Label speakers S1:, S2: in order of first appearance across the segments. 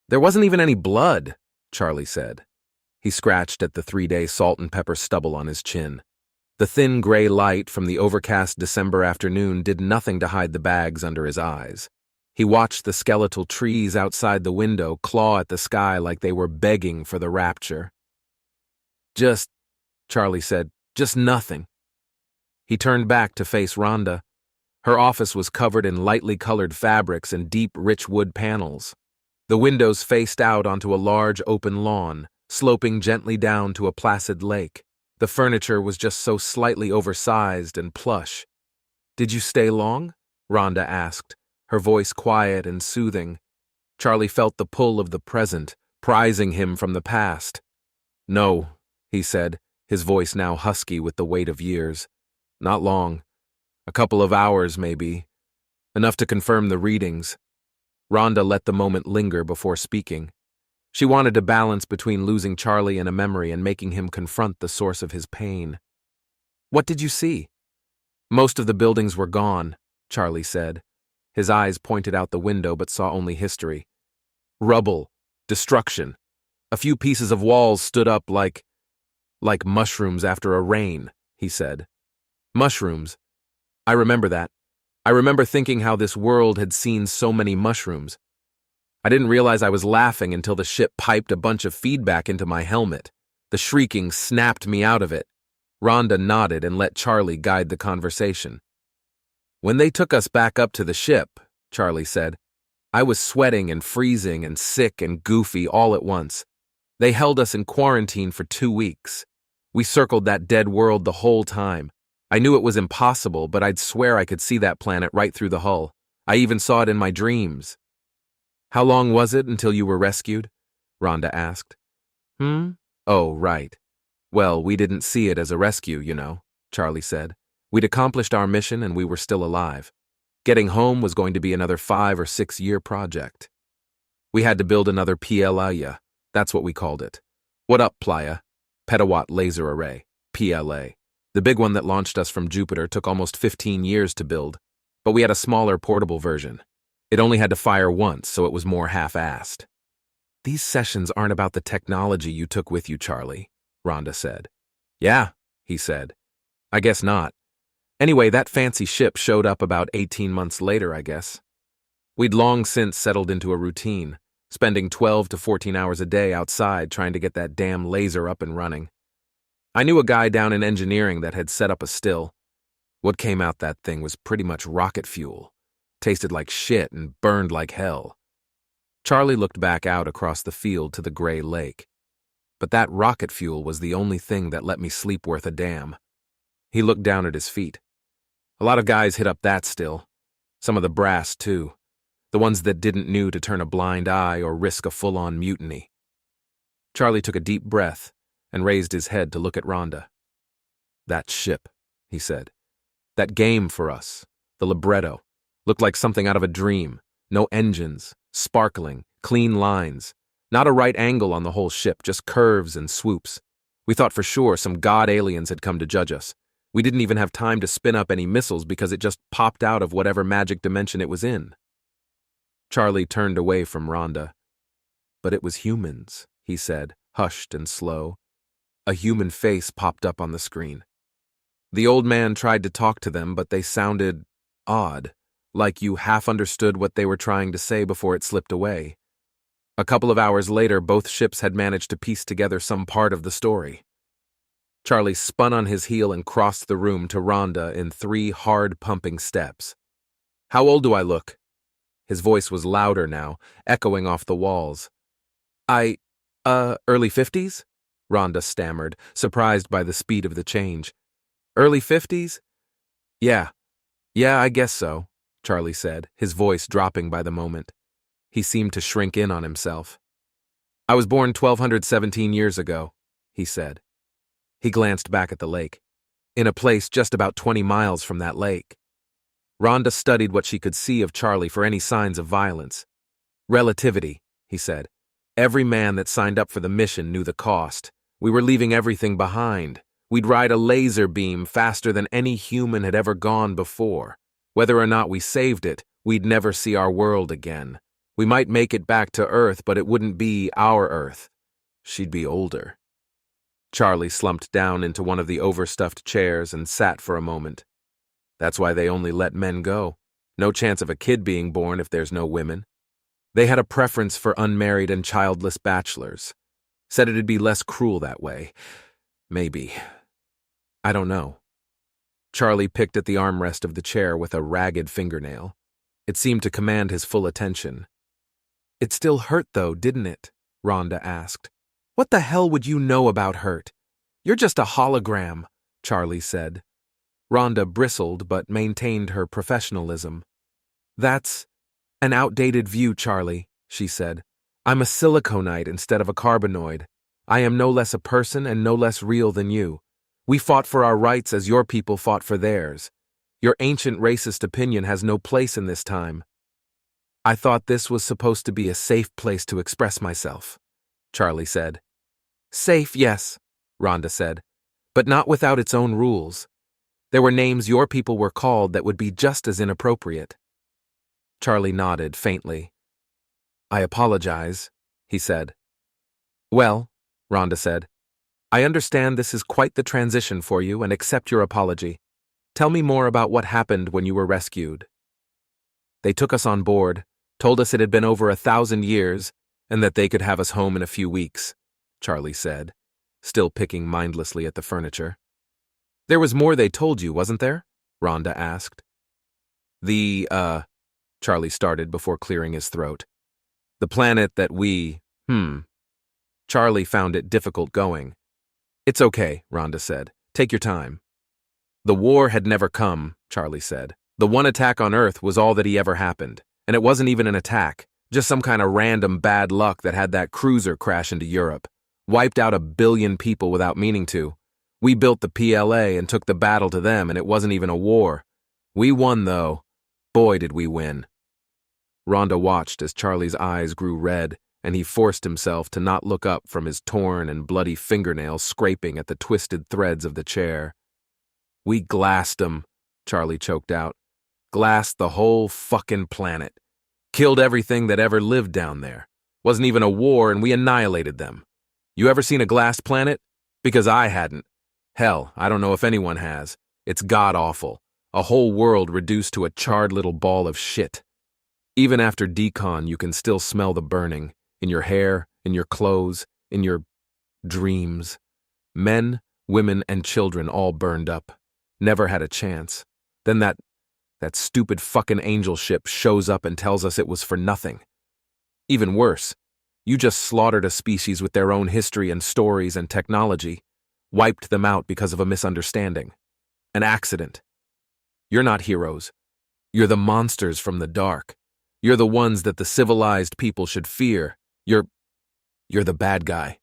S1: There wasn't even any blood, Charlie said. He scratched at the 3-day salt and pepper stubble on his chin. The thin gray light from the overcast December afternoon did nothing to hide the bags under his eyes. He watched the skeletal trees outside the window claw at the sky like they were begging for the rapture. Just, Charlie said, just nothing. He turned back to face Rhonda. Her office was covered in lightly colored fabrics and deep, rich wood panels. The windows faced out onto a large open lawn, sloping gently down to a placid lake. The furniture was just so slightly oversized and plush. "Did you stay long?" Rhonda asked, her voice quiet and soothing. Charlie felt the pull of the present, prizing him from the past. "No," he said, his voice now husky with the weight of years. "Not long. A couple of hours, maybe. Enough to confirm the readings." Rhonda let the moment linger before speaking. She wanted to balance between losing Charlie in a memory and making him confront the source of his pain. "What did you see?" "Most of the buildings were gone," Charlie said. His eyes pointed out the window but saw only history. "Rubble. Destruction. A few pieces of walls stood up like mushrooms after a rain," he said. "Mushrooms. I remember that. I remember thinking how this world had seen so many mushrooms. I didn't realize I was laughing until the ship piped a bunch of feedback into my helmet. The shrieking snapped me out of it." Rhonda nodded and let Charlie guide the conversation. "When they took us back up to the ship," Charlie said, "I was sweating and freezing and sick and goofy all at once. They held us in quarantine for 2 weeks. We circled that dead world the whole time. I knew it was impossible, but I'd swear I could see that planet right through the hull. I even saw it in my dreams." "How long was it until you were rescued?" Rhonda asked. "Oh, right. Well, we didn't see it as a rescue, you know," Charlie said. "We'd accomplished our mission and we were still alive. Getting home was going to be another 5 or 6 year project. We had to build another PLA, that's what we called it. What up, Playa? Petawatt Laser Array, PLA. The big one that launched us from Jupiter took almost 15 years to build, but we had a smaller portable version. It only had to fire once, so it was more half-assed." "These sessions aren't about the technology you took with you, Charlie," Rhonda said. "Yeah," he said. "I guess not. Anyway, that fancy ship showed up about 18 months later, I guess. We'd long since settled into a routine, spending 12 to 14 hours a day outside trying to get that damn laser up and running. I knew a guy down in engineering that had set up a still. What came out that thing was pretty much rocket fuel. Tasted like shit and burned like hell." Charlie looked back out across the field to the gray lake. "But that rocket fuel was the only thing that let me sleep worth a damn." He looked down at his feet. "A lot of guys hit up that still. Some of the brass, too. The ones that didn't know to turn a blind eye or risk a full-on mutiny." Charlie took a deep breath and raised his head to look at Rhonda. "That ship," he said. "That game for us, the libretto. Looked like something out of a dream. No engines, sparkling, clean lines. Not a right angle on the whole ship, just curves and swoops. We thought for sure some god aliens had come to judge us. We didn't even have time to spin up any missiles because it just popped out of whatever magic dimension it was in." Charlie turned away from Rhonda. "But it was humans," he said, hushed and slow. A human face popped up on the screen. The old man tried to talk to them, but they sounded odd. Like you half understood what they were trying to say before it slipped away. A couple of hours later, both ships had managed to piece together some part of the story. Charlie spun on his heel and crossed the room to Rhonda in 3 hard-pumping steps. "How old do I look?" His voice was louder now, echoing off the walls. Early 50s? Rhonda stammered, surprised by the speed of the change. "Early 50s? Yeah, I guess so," Charlie said, his voice dropping by the moment. He seemed to shrink in on himself. "I was born 1217 years ago," he said. He glanced back at the lake, in a place just about 20 miles from that lake. Rhonda studied what she could see of Charlie for any signs of violence. "Relativity," he said. "Every man that signed up for the mission knew the cost. We were leaving everything behind. We'd ride a laser beam faster than any human had ever gone before. Whether or not we saved it, we'd never see our world again. We might make it back to Earth, but it wouldn't be our Earth. She'd be older. Charlie slumped down into one of the overstuffed chairs and sat for a moment. That's why they only let men go. No chance of a kid being born if there's no women. They had a preference for unmarried and childless bachelors. Said it'd be less cruel that way. Maybe. I don't know. Charlie picked at the armrest of the chair with a ragged fingernail. It seemed to command his full attention. It still hurt, though, didn't it? Rhonda asked. What the hell would you know about hurt? You're just a hologram, Charlie said. Rhonda bristled but maintained her professionalism. That's an outdated view, Charlie, she said. I'm a siliconite instead of a carbanoid. I am no less a person and no less real than you. We fought for our rights as your people fought for theirs. Your ancient racist opinion has no place in this time. I thought this was supposed to be a safe place to express myself, Charlie said. Safe, yes, Rhonda said, but not without its own rules. There were names your people were called that would be just as inappropriate. Charlie nodded faintly. I apologize, he said. Well, Rhonda said, I understand this is quite the transition for you and accept your apology. Tell me more about what happened when you were rescued. They took us on board, told us it had been over 1,000 years, and that they could have us home in a few weeks, Charlie said, still picking mindlessly at the furniture. There was more they told you, wasn't there? Rhonda asked. Charlie started before clearing his throat. The planet that Charlie found it difficult going. It's okay, Rhonda said. Take your time. The war had never come, Charlie said. The one attack on Earth was all that ever happened. And it wasn't even an attack, just some kind of random bad luck that had that cruiser crash into Europe. Wiped out 1 billion people without meaning to. We built the PLA and took the battle to them, and it wasn't even a war. We won, though. Boy, did we win. Rhonda watched as Charlie's eyes grew red, and he forced himself to not look up from his torn and bloody fingernails scraping at the twisted threads of the chair. We glassed 'em, Charlie choked out. Glassed the whole fucking planet. Killed everything that ever lived down there. Wasn't even a war, and we annihilated them. You ever seen a glass planet? Because I hadn't. Hell, I don't know if anyone has. It's god-awful. A whole world reduced to a charred little ball of shit. Even after decon, you can still smell the burning. In your hair, in your clothes, in your dreams. Men, women, and children all burned up. Never had a chance. Then that stupid fucking angel ship shows up and tells us it was for nothing. Even worse, you just slaughtered a species with their own history and stories and technology, wiped them out because of a misunderstanding. An accident. You're not heroes. You're the monsters from the dark. You're the ones that the civilized people should fear. You're the bad guy.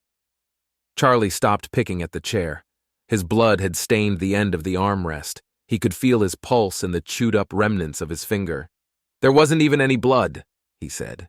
S1: Charlie stopped picking at the chair. His blood had stained the end of the armrest. He could feel his pulse in the chewed-up remnants of his finger. There wasn't even any blood, he said.